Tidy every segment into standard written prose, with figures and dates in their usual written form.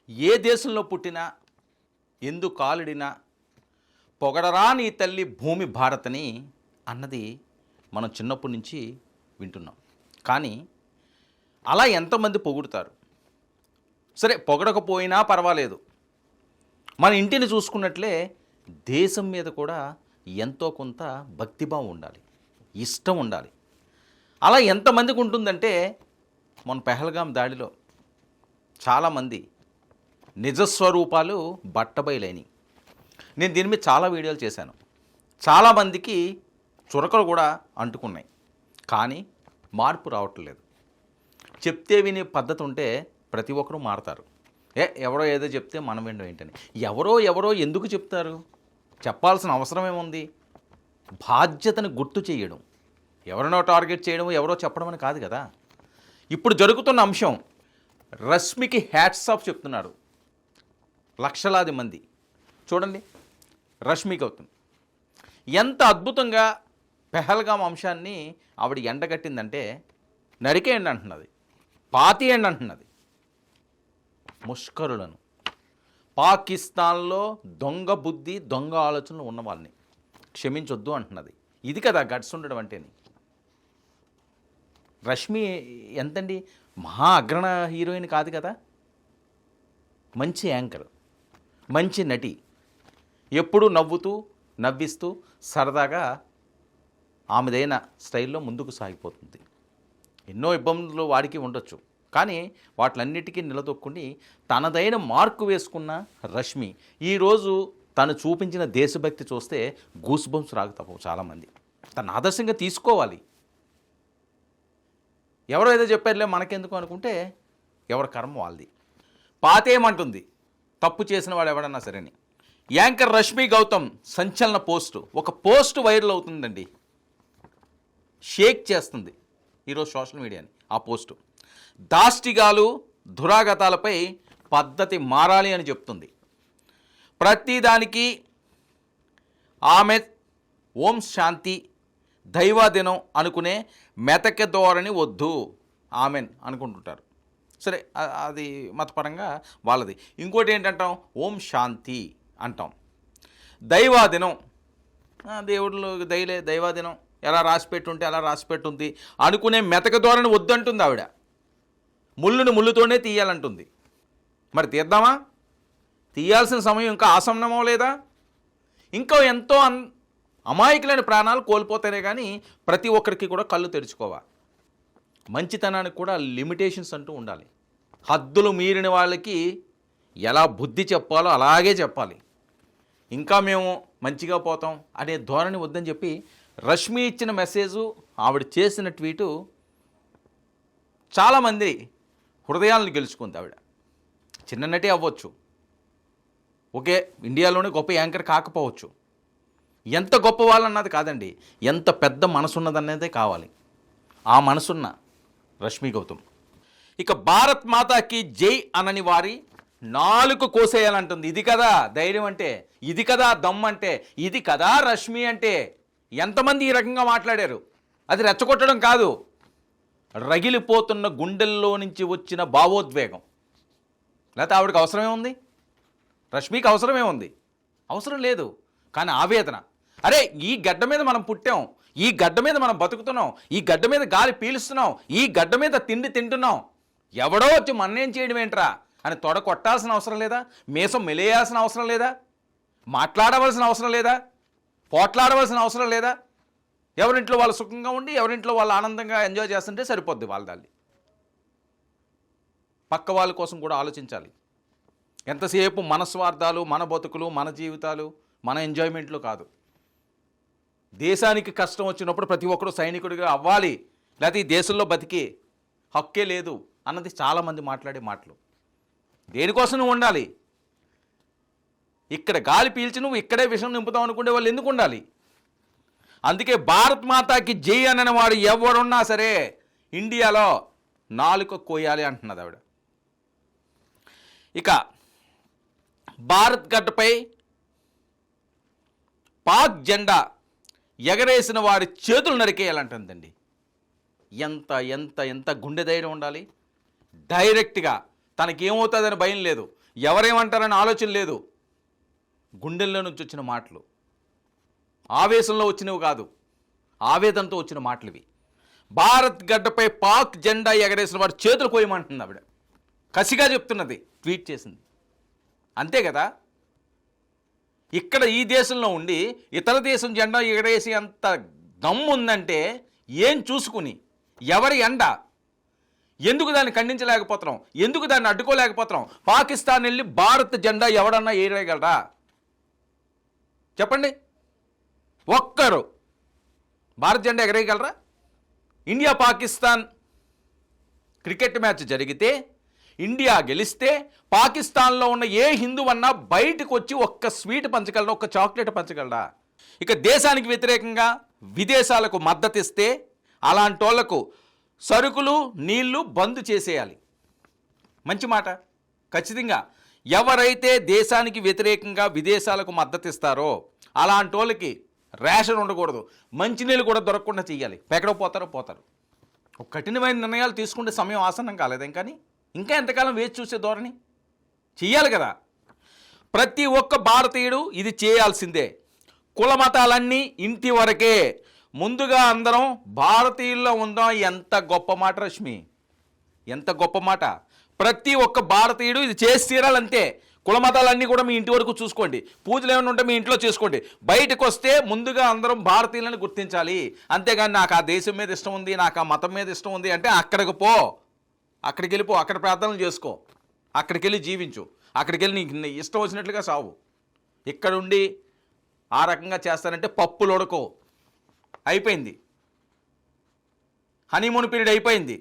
ఏ దేశంలో పుట్టినా ఎందు కాలుడినా పొగడరా నీ తల్లి భూమి భారతని అన్నది మనం చిన్నప్పటి నుంచి వింటున్నాం. కానీ అలా ఎంతమంది పొగుడుతారు? సరే, పొగడకపోయినా పర్వాలేదు. మన ఇంటిని చూసుకున్నట్లే దేశం మీద కూడా ఎంతో కొంత భక్తిభావం ఉండాలి, ఇష్టం ఉండాలి. అలా ఎంతమందికి ఉంటుందంటే మన పెహల్గాం దాడిలో చాలామంది నిజస్వరూపాలు బట్టబయలైనవి. నేను దీని మీద చాలా వీడియోలు చేశాను. చాలామందికి చురకలు కూడా అంటుకున్నాయి, కానీ మార్పు రావట్లేదు. చెప్తే వినే పద్ధతి ఉంటే ప్రతి ఒక్కరూ మారతారు. ఎవరో ఏదో చెప్తే మనం వినడం ఏంటని. ఎవరో ఎందుకు చెప్తారు? చెప్పాల్సిన అవసరం ఏముంది? బాధ్యతను గుర్తు చేయడం, ఎవరినో టార్గెట్ చేయడం, ఎవరో చెప్పడం అని కాదు కదా. ఇప్పుడు జరుగుతున్న అంశం, రష్మికి హ్యాట్స్ ఆఫ్ చెప్తున్నారు లక్షలాది మంది. చూడండి, రష్మి గౌతమ్ ఎంత అద్భుతంగా పెహల్గాం అంశాన్ని ఆవిడ ఎండగట్టిందంటే, నరికేయండి అంటున్నది, పాతేయండి అంటున్నది. ముష్కరులను, పాకిస్తాన్లో దొంగ బుద్ధి దొంగ ఆలోచనలు ఉన్న వాళ్ళని క్షమించొద్దు అంటున్నది. ఇది కదా గట్స్ ఉండడం అంటేని. రష్మి ఎంతండి, మహా అగ్రణ హీరోయిన్ కాదు కదా, మంచి యాంకర్, మంచి నటి, ఎప్పుడూ నవ్వుతూ నవ్విస్తూ సరదాగా ఆమెదైన స్టైల్లో ముందుకు సాగిపోతుంది. ఎన్నో ఇబ్బందులు వాడికి ఉండొచ్చు, కానీ వాటిలన్నిటికీ నిలదొక్కుని తనదైన మార్కు వేసుకున్న రష్మి ఈరోజు తను చూపించిన దేశభక్తి చూస్తే గూస్ బంప్స్ రాగుతావు. చాలామంది తను ఆదర్శంగా తీసుకోవాలి. ఎవరో ఏదో చెప్పారులే మనకెందుకు అనుకుంటే ఎవరి కర్మ వాళ్ళది. పాతేయమంటుంది తప్పు చేసిన వాడు ఎవడన్నా సరేని. యాంకర్ రష్మి గౌతమ్ సంచలన పోస్టు, ఒక పోస్ట్ వైరల్ అవుతుందండి, షేక్ చేస్తుంది ఈరోజు సోషల్ మీడియాని. ఆ పోస్టు దాష్టిగాలు దురాగతాలపై పద్ధతి మారాలి అని చెప్తుంది. ప్రతిదానికి ఆమె ఓం శాంతి దైవాదినం అనుకునే మెతక ధోరణి వద్దు, ఆమెన్ అనుకుంటుంటారు. సరే, అది మతపరంగా వాళ్ళది. ఇంకోటి ఏంటంటాం, ఓం శాంతి అంటాం. దైవాదినం, దేవుళ్ళు దైవాదినం ఎలా రాసిపెట్టుంటే అలా రాసిపెట్టుంది అనుకునే మెతక ధోరణి వద్దంటుంది ఆవిడ. ముళ్ళుని ముళ్ళుతోనే తీయాలంటుంది. మరి తీద్దామా? తీయాల్సిన సమయం ఇంకా ఆసన్నమో లేదా? ఇంకా ఎంతో అమాయకులైన ప్రాణాలు కోల్పోతేనే కానీ ప్రతి ఒక్కరికి కూడా కళ్ళు తెరుచుకోవాలి. మంచితనానికి కూడా లిమిటేషన్స్ అంటూ ఉండాలి. హద్దులు మీరిన వాళ్ళకి ఎలా బుద్ధి చెప్పాలో అలాగే చెప్పాలి. ఇంకా మేము మంచిగా పోతాం అనే ధోరణి వద్దని చెప్పి రష్మి ఇచ్చిన మెసేజు, ఆవిడ చేసిన ట్వీటు చాలామంది హృదయాలను గెలుచుకుంది. ఆవిడ చిన్న నటి అవ్వచ్చు, ఓకే, ఇండియాలోనే గొప్ప యాంకర్ కాకపోవచ్చు, ఎంత గొప్ప వాళ్ళన్నది కాదండి, ఎంత పెద్ద మనసున్నదనేదే కావాలి. ఆ మనసున్న రష్మి గౌతమ్ ఇక భారత్ మాతాకి జై అనని వారి నాలుగు కోసేయాలంటుంది. ఇది కదా ధైర్యం అంటే, ఇది కదా దమ్ అంటే, ఇది కదా రష్మి అంటే. ఎంతమంది ఈ రకంగా మాట్లాడారు? అది రెచ్చగొట్టడం కాదు, రగిలిపోతున్న గుండెల్లో నుంచి వచ్చిన భావోద్వేగం. లేకపోతే ఆవిడకి అవసరమే ఉంది? రష్మికి అవసరమే ఉంది? అవసరం లేదు. కానీ ఆవేదన, అరే ఈ గడ్డ మీద మనం పుట్టాం, ఈ గడ్డ మీద మనం బతుకుతున్నాం, ఈ గడ్డ మీద గాలి పీలుస్తున్నాం, ఈ గడ్డ మీద తిండి తింటున్నాం, ఎవడో వచ్చి మన్నేం చేయడం ఏంట్రా అని తొడ కొట్టాల్సిన అవసరం లేదా? మీసం మెలేయాల్సిన అవసరం లేదా? మాట్లాడవలసిన అవసరం లేదా? పోట్లాడవలసిన అవసరం లేదా? ఎవరింట్లో వాళ్ళు సుఖంగా ఉండి ఎవరింట్లో వాళ్ళు ఆనందంగా ఎంజాయ్ చేస్తుంటే సరిపోద్ది వాళ్ళ దాన్ని. పక్క వాళ్ళ కోసం కూడా ఆలోచించాలి. ఎంతసేపు మన స్వార్థాలు, మన బతుకులు, మన జీవితాలు, మన ఎంజాయ్మెంట్లు కాదు. దేశానికి కష్టం వచ్చినప్పుడు ప్రతి ఒక్కరు సైనికుడిగా అవ్వాలి, లేకపోతే ఈ దేశంలో బతికే హక్కే లేదు అన్నది చాలామంది మాట్లాడే మాటలు. దేనికోసం నువ్వు ఉండాలి? ఇక్కడ గాలి పీల్చి నువ్వు ఇక్కడే విషం నింపుతావు అనుకునే వాళ్ళు ఎందుకు ఉండాలి? అందుకే భారత్ మాతాకి జై అనే వాడు ఎవరున్నా సరే ఇండియాలో నాలుక కోయాలి అంటున్నది ఆవిడ. ఇక భారత్ గడ్డపై పాక్ జెండా ఎగరేసిన వారి చేతులు నరికేయాలంటుందండి. ఎంత ఎంత ఎంత గుండె ధైర్యం ఉండాలి! డైరెక్ట్గా తనకేమవుతుందని భయం లేదు. ఎవరేమంటారని ఆలోచన లేదు. గుండెల్లో నుంచి వచ్చిన మాటలు, ఆవేశంలో వచ్చినవి కాదు, ఆవేదనతో వచ్చిన మాటలు ఇవి. భారత్ గడ్డపై పాక్ జెండా ఎగరేసిన వాడు చేతులు కోయమంటుంది ఆవిడ. కసిగా చెప్తున్నది, ట్వీట్ చేసింది. అంతే కదా. ఇక్కడ ఈ దేశంలో ఉండి ఇతర దేశం జెండా ఎగరేసి అంత దమ్ము ఉందంటే ఏం చూసుకుని, ఎవరి ఎండ, ఎందుకు దాన్ని ఖండించలేకపోతున్నాం, ఎందుకు దాన్ని అడ్డుకోలేకపోతున్నాం? పాకిస్తాన్ వెళ్ళి భారత్ జెండా ఎవడన్నా ఎగరేయగలరా చెప్పండి? ఒక్కరు భారత్ జెండా ఎగరేయగలరా? ఇండియా పాకిస్తాన్ క్రికెట్ మ్యాచ్ జరిగితే, ఇండియా గెలిస్తే పాకిస్తాన్లో ఉన్న ఏ హిందువన్నా బయటకు వచ్చి ఒక్క స్వీట్ పంచగలరా, ఒక్క చాక్లెట్ పంచగలరా? ఇక దేశానికి వ్యతిరేకంగా విదేశాలకు మద్దతు ఇస్తే అలాంటి వాళ్ళకు సరుకులు నీళ్లు బంద్ చేసేయాలి. మంచి మాట. ఖచ్చితంగా ఎవరైతే దేశానికి వ్యతిరేకంగా విదేశాలకు మద్దతు ఇస్తారో అలాంటి వాళ్ళకి రేషన్ ఉండకూడదు, మంచినీళ్ళు కూడా దొరకకుండా చేయాలి. ఎక్కడో పోతారు. ఒక కఠినమైన నిర్ణయాలు తీసుకుంటే సమయం ఆసన్నం కాలేదేం, కానీ ఇంకా ఎంతకాలం వేచి చూసే ధోరణి? చెయ్యాలి కదా. ప్రతి ఒక్క భారతీయుడు ఇది చేయాల్సిందే. కుల మతాలన్నీ ఇంటి వరకే, ముందుగా అందరం భారతీయుల్లో ఉందాం. ఎంత గొప్ప మాట రష్మి, ఎంత గొప్ప మాట. ప్రతి ఒక్క భారతీయుడు ఇది చేసి తీరాలంతే. కుల మతాలన్నీ కూడా మీ ఇంటి వరకు చూసుకోండి, పూజలు ఏమైనా ఉంటే మీ ఇంట్లో చేసుకోండి. బయటకు వస్తే ముందుగా అందరం భారతీయులను గుర్తించాలి. అంతేగాని నాకు ఆ దేశం మీద ఇష్టం ఉంది, నాకు ఆ మతం మీద ఇష్టం ఉంది అంటే అక్కడికి పో, అక్కడికి వెళ్ళిపో, అక్కడ ప్రార్థనలు చేసుకో, అక్కడికి వెళ్ళి జీవించు, అక్కడికి వెళ్ళి నీకు ఇష్టం వచ్చినట్లుగా సావు. ఇక్కడుండి ఆ రకంగా చేస్తానంటే పప్పులు ఉడకో, అయిపోయింది. హనీమూన్ పీరియడ్ అయిపోయింది.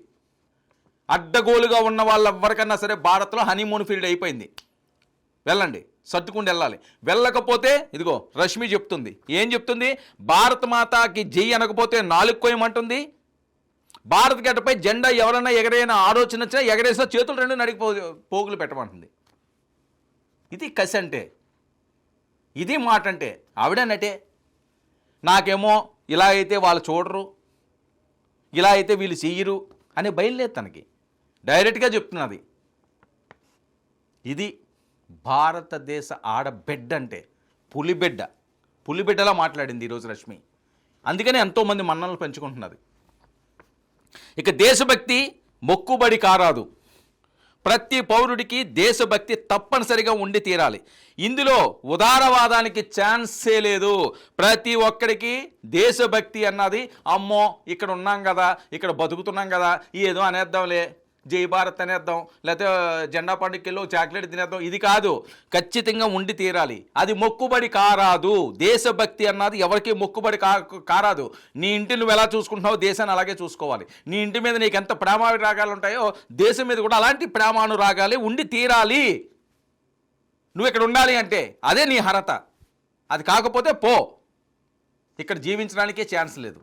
అడ్డగోలుగా ఉన్న వాళ్ళెవ్వరికన్నా సరే భారత్లో హనీమూన్ పీరియడ్ అయిపోయింది. వెళ్ళండి, సర్దుకుండి వెళ్ళాలి. వెళ్ళకపోతే ఇదిగో రష్మి చెప్తుంది. ఏం చెప్తుంది? భారత మాతాకి జై అనకపోతే నాలుగు కోయమంటుంది. భారత్ గడ్డపై జెండా ఎవరైనా ఎగరైనా ఆలోచన వచ్చినా ఎగరేసినా చేతులు రెండు నడికి పోగులు పెట్టమంటుంది. ఇది కసి అంటే, ఇది మాట అంటే. ఆవిడనటే నాకేమో ఇలా అయితే వాళ్ళు చూడరు, ఇలా అయితే వీళ్ళు చెయ్యరు అని బయలుదేరి తనకి డైరెక్ట్గా చెప్తున్నది. ఇది భారతదేశ ఆడబిడ్డ అంటే, పులిబిడ్డలా మాట్లాడింది ఈరోజు రష్మి. అందుకనే ఎంతోమంది మన్ననలు పెంచుకుంటున్నది. ఇక దేశభక్తి మొక్కుబడి కారాదు. ప్రతి పౌరుడికి దేశభక్తి తప్పనిసరిగా ఉండి తీరాలి. ఇందులో ఉదారవాదానికి ఛాన్సే లేదు. ప్రతి ఒక్కడికి దేశభక్తి అన్నది అమ్మో ఇక్కడ ఉన్నాం కదా, ఇక్కడ బతుకుతున్నాం కదా, ఏదో అనేద్దాంలే, జై భారత్ అనేద్దాం, లేకపోతే జెండా పండుగలో చాక్లెట్ తినేద్దాం, ఇది కాదు. ఖచ్చితంగా ఉండి తీరాలి. అది మొక్కుబడి కారాదు. దేశభక్తి అన్నది ఎవరికి మొక్కుబడి కారాదు. నీ ఇంటిని నువ్వు ఎలా చూసుకుంటున్నావో దేశాన్ని అలాగే చూసుకోవాలి. నీ ఇంటి మీద నీకు ఎంత ప్రేమానురాగాలు ఉంటాయో దేశం మీద కూడా అలాంటి ప్రేమానురాగాలే ఉండి తీరాలి. నువ్వు ఇక్కడ ఉండాలి అంటే అదే నీ అర్హత. అది కాకపోతే పో, ఇక్కడ జీవించడానికే ఛాన్స్ లేదు.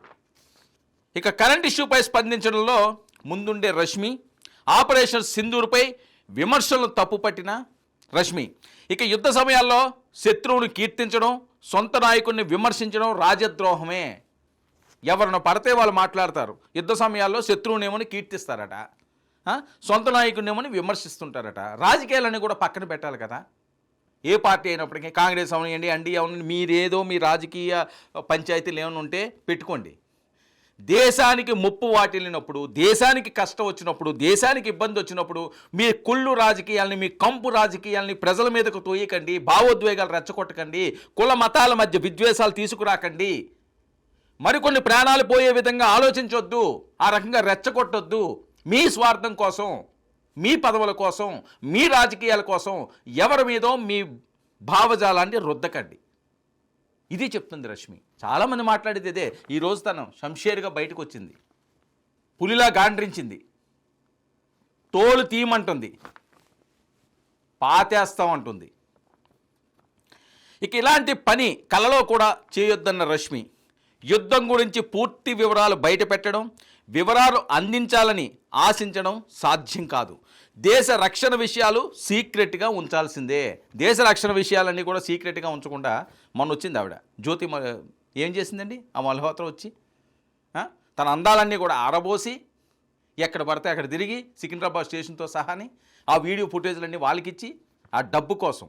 ఇక కరెంట్ ఇష్యూపై స్పందించడంలో ముందుండే రష్మి, ఆపరేషన్ సింధూర్పై విమర్శలను తప్పుపట్టిన రష్మి. ఇక యుద్ధ సమయాల్లో శత్రువుని కీర్తించడం, సొంత నాయకుడిని విమర్శించడం రాజద్రోహమే. ఎవరిని పడితే వాళ్ళు మాట్లాడతారు. యుద్ధ సమయాల్లో శత్రువునేమని కీర్తిస్తారట, సొంత నాయకుడినేమని విమర్శిస్తుంటారట. రాజకీయాలన్నీ కూడా పక్కన పెట్టాలి కదా. ఏ పార్టీ అయినప్పటికీ, కాంగ్రెస్ అవనివ్వండి, ఎన్డీఏ అవనండి, మీరేదో మీ రాజకీయ పంచాయతీలు ఏమైనా ఉంటే పెట్టుకోండి. దేశానికి ముప్పు వాటిల్లినప్పుడు, దేశానికి కష్టం వచ్చినప్పుడు, దేశానికి ఇబ్బంది వచ్చినప్పుడు మీ కుళ్ళు రాజకీయాల్ని, మీ కంపు రాజకీయాల్ని ప్రజల మీదకు తోయకండి. భావోద్వేగాలు రెచ్చగొట్టకండి. కుల మతాల మధ్య విద్వేషాలు తీసుకురాకండి. మరికొన్ని ప్రాణాలు పోయే విధంగా ఆలోచించొద్దు. ఆ రకంగా రెచ్చగొట్టొద్దు. మీ స్వార్థం కోసం, మీ పదవుల కోసం, మీ రాజకీయాల కోసం ఎవరి మీదో మీ భావజాలాన్ని రుద్దకండి. ఇది చెప్తుంది రష్మి. చాలామంది మాట్లాడేది ఇదే. ఈరోజు తను శంషేర్గా బయటకు వచ్చింది, పులిలా గాండ్రించింది, తోలు తీయమంటుంది, పాతేస్తామంటుంది. ఇక ఇలాంటి పని కలలో కూడా చేయొద్దన్న రష్మి యుద్ధం గురించి పూర్తి వివరాలు బయట పెట్టడం, వివరాలు అందించాలని ఆశించడం సాధ్యం కాదు. దేశ రక్షణ విషయాలు సీక్రెట్గా ఉంచాల్సిందే. దేశ రక్షణ విషయాలన్నీ కూడా సీక్రెట్గా ఉంచకుండా మొన్న వచ్చింది ఆవిడ జ్యోతి. ఏం చేసిందండి ఆ మల్హోత్రా వచ్చి? తన అందాలన్నీ కూడా ఆరబోసి ఎక్కడ పడితే అక్కడ తిరిగి సికింద్రాబాద్ స్టేషన్తో సహాని ఆ వీడియో ఫుటేజ్లన్నీ వాళ్ళకిచ్చి ఆ డబ్బు కోసం,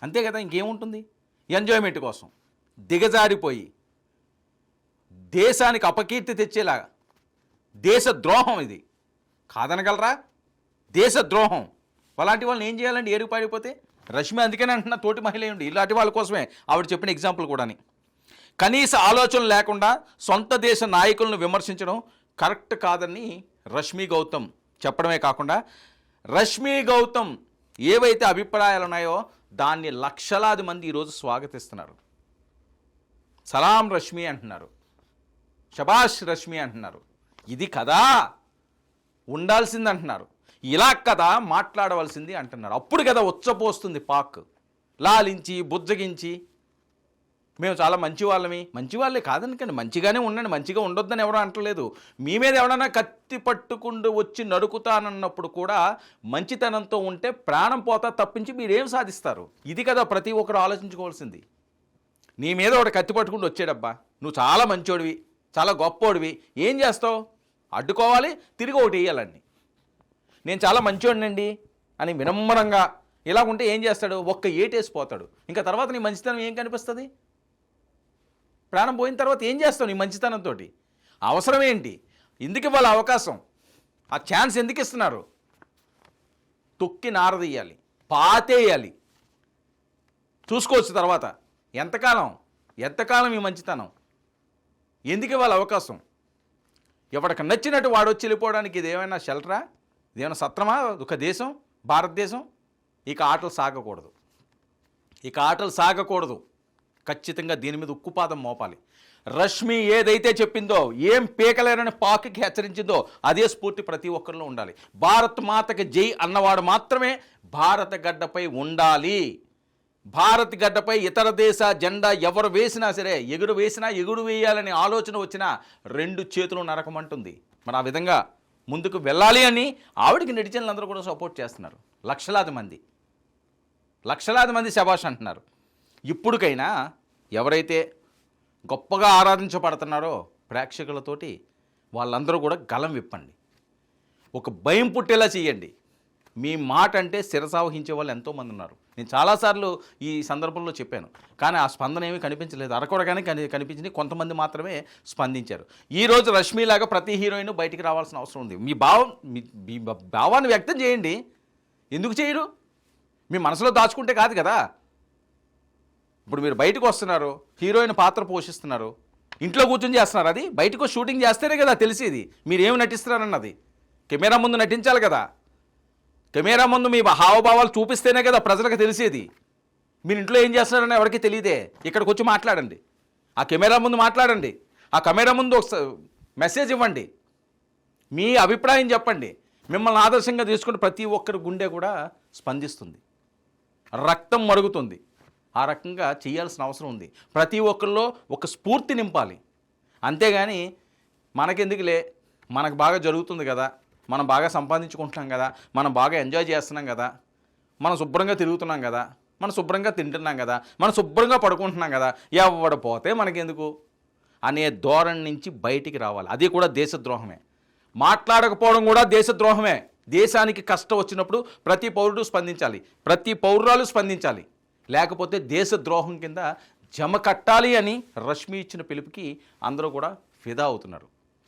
అంతే కదా, ఇంకేముంటుంది, ఎంజాయ్మెంట్ కోసం దిగజారిపోయి దేశానికి అపకీర్తి తెచ్చేలాగా, దేశ ద్రోహం ఇది, కాదనగలరా, దేశ ద్రోహం. అలాంటి వాళ్ళని ఏం చేయాలండి, ఏరుకు పాడిపోతే? రష్మి అందుకని అంటున్నా, తోటి మహిళ ఉండి ఇలాంటి వాళ్ళ కోసమే ఆవిడ చెప్పిన ఎగ్జాంపుల్ కూడాని. కనీస ఆలోచన లేకుండా సొంత దేశ నాయకులను విమర్శించడం కరెక్ట్ కాదని రష్మి గౌతమ్ చెప్పడమే కాకుండా, రష్మి గౌతమ్ ఏవైతే అభిప్రాయాలు ఉన్నాయో దాన్ని లక్షలాది మంది ఈరోజు స్వాగతిస్తున్నారు. సలాం రష్మి అంటున్నారు, షబాష్ రష్మి అంటున్నారు. ఇది కదా ఉండాల్సింది అంటున్నారు, ఇలా కదా మాట్లాడవలసింది అంటున్నారు. అప్పుడు కదా ఉచ్చపోస్తుంది పాక్, లాలించి బుజ్జగించి మేము చాలా మంచి వాళ్ళమే, మంచి వాళ్ళే కాదనుకండి, మంచిగానే ఉండండి, మంచిగా ఉండొద్దని ఎవరో అంటలేదు. మీ మీద ఎవడన్నా కత్తి పట్టుకుంటూ వచ్చి నరుకుతానన్నప్పుడు కూడా మంచితనంతో ఉంటే ప్రాణం పోతా తప్పించి మీరేం సాధిస్తారు? ఇది కదా ప్రతి ఒక్కరు ఆలోచించుకోవాల్సింది. నీ మీద ఒకటి కత్తి పట్టుకుంటూ వచ్చాడబ్బా, నువ్వు చాలా మంచోడివి, చాలా గొప్పోడివి, ఏం చేస్తావు? అడ్డుకోవాలి, తిరిగి ఒకటి వేయాలండి. నేను చాలా మంచోడినండి అని వినమ్రంగా ఇలా ఉంటే ఏం చేస్తాడు? ఒక్క ఏటేసిపోతాడు. ఇంకా తర్వాత నీ మంచితనం ఏం కనిపిస్తుంది? ప్రాణం పోయిన తర్వాత ఏం చేస్తావు నీ మంచితనంతో? అవసరం ఏంటి? ఎందుకు ఇవ్వాలి అవకాశం? ఆ ఛాన్స్ ఎందుకు ఇస్తున్నారు? తొక్కి నారదీయాలి, పాతేయాలి, చూసుకోవచ్చు తర్వాత. ఎంతకాలం ఈ మంచితనం? ఎందుకు ఇవ్వాలి అవకాశం? ఎవరికి నచ్చినట్టు వాడు వచ్చి వెళ్ళిపోవడానికి ఇది ఏమైనా షెల్టరా? ఇదేమైనా సత్రమా? ఒక దేశం, భారతదేశం. ఇక ఆటలు సాగకూడదు. ఖచ్చితంగా దీని మీద ఉక్కుపాదం మోపాలి. రష్మి ఏదైతే చెప్పిందో, ఏం పీకలేరని పాక్కి హెచ్చరించిందో అదే స్ఫూర్తి ప్రతి ఒక్కరిలో ఉండాలి. భారత్ మాతకి జై అన్నవాడు మాత్రమే భారత గడ్డపై ఉండాలి. భారత్ గడ్డపై ఇతర దేశ జెండా ఎవరు వేసినా సరే, ఎగురు వేయాలనే ఆలోచన వచ్చినా 2 చేతులు నరకమంటుంది. మరి ఆ విధంగా ముందుకు వెళ్ళాలి అని ఆవిడికి నెటిజన్లు అందరూ కూడా సపోర్ట్ చేస్తున్నారు. లక్షలాది మంది శభాష్ అంటున్నారు. ఇప్పుడుకైనా ఎవరైతే గొప్పగా ఆరాధించబడుతున్నారో ప్రేక్షకులతోటి వాళ్ళందరూ కూడా గలం విప్పండి, ఒక భయం పుట్టేలా చేయండి. మీ మాట అంటే శిరసావహించే వాళ్ళు ఎంతోమంది ఉన్నారు. నేను చాలాసార్లు ఈ సందర్భంలో చెప్పాను, కానీ ఆ స్పందన ఏమీ కనిపించలేదు. అరకొరగానే కనిపించింది, కొంతమంది మాత్రమే స్పందించారు. ఈరోజు రష్మిలాగా ప్రతి హీరోయిన్ బయటికి రావాల్సిన అవసరం ఉంది. మీ భావాన్ని వ్యక్తం చేయండి. ఎందుకు చేయరు? మీ మనసులో దాచుకుంటే కాదు కదా. ఇప్పుడు మీరు బయటకు వస్తున్నారు, హీరోయిన్ పాత్ర పోషిస్తున్నారు, ఇంట్లో కూర్చొని చేస్తున్నారు. అది బయటకు షూటింగ్ చేస్తేనే కదా తెలిసేది మీరు ఏమి నటిస్తున్నారన్నది. కెమెరా ముందు నటించాలి కదా. కెమెరా ముందు మీ హావభావాలు చూపిస్తేనే కదా ప్రజలకు తెలిసేది. మీరు ఇంట్లో ఏం చేస్తున్నారని ఎవరికి తెలియదే. ఇక్కడికి వచ్చి మాట్లాడండి, ఆ కెమెరా ముందు మాట్లాడండి, ఆ కెమెరా ముందు ఒక మెసేజ్ ఇవ్వండి, మీ అభిప్రాయం చెప్పండి. మిమ్మల్ని ఆదర్శంగా తీసుకుని ప్రతి ఒక్కరి గుండె కూడా స్పందిస్తుంది, రక్తం మరుగుతుంది. ఆ రకంగా చేయాల్సిన అవసరం ఉంది. ప్రతి ఒక్కరిలో ఒక స్ఫూర్తి నింపాలి. అంతేగాని మనకెందుకులే, మనకు బాగా జరుగుతుంది కదా, మనం బాగా సంపాదించుకుంటున్నాం కదా, మనం బాగా ఎంజాయ్ చేస్తున్నాం కదా, మనం శుభ్రంగా తిరుగుతున్నాం కదా, మనం శుభ్రంగా తింటున్నాం కదా, మనం శుభ్రంగా పడుకుంటున్నాం కదా, ఎవడ పోతే మనకెందుకు అనే ధోరణి నుంచి బయటికి రావాలి. అది కూడా దేశద్రోహమే. మాట్లాడకపోవడం కూడా దేశద్రోహమే. దేశానికి కష్టం వచ్చినప్పుడు ప్రతి పౌరుడు స్పందించాలి, ప్రతి పౌరురాలు స్పందించాలి. లేకపోతే దేశద్రోహం కింద జమ కట్టాలి అని రష్మి ఇచ్చిన పిలుపుకి అందరూ కూడా ఫిదా అవుతున్నారు.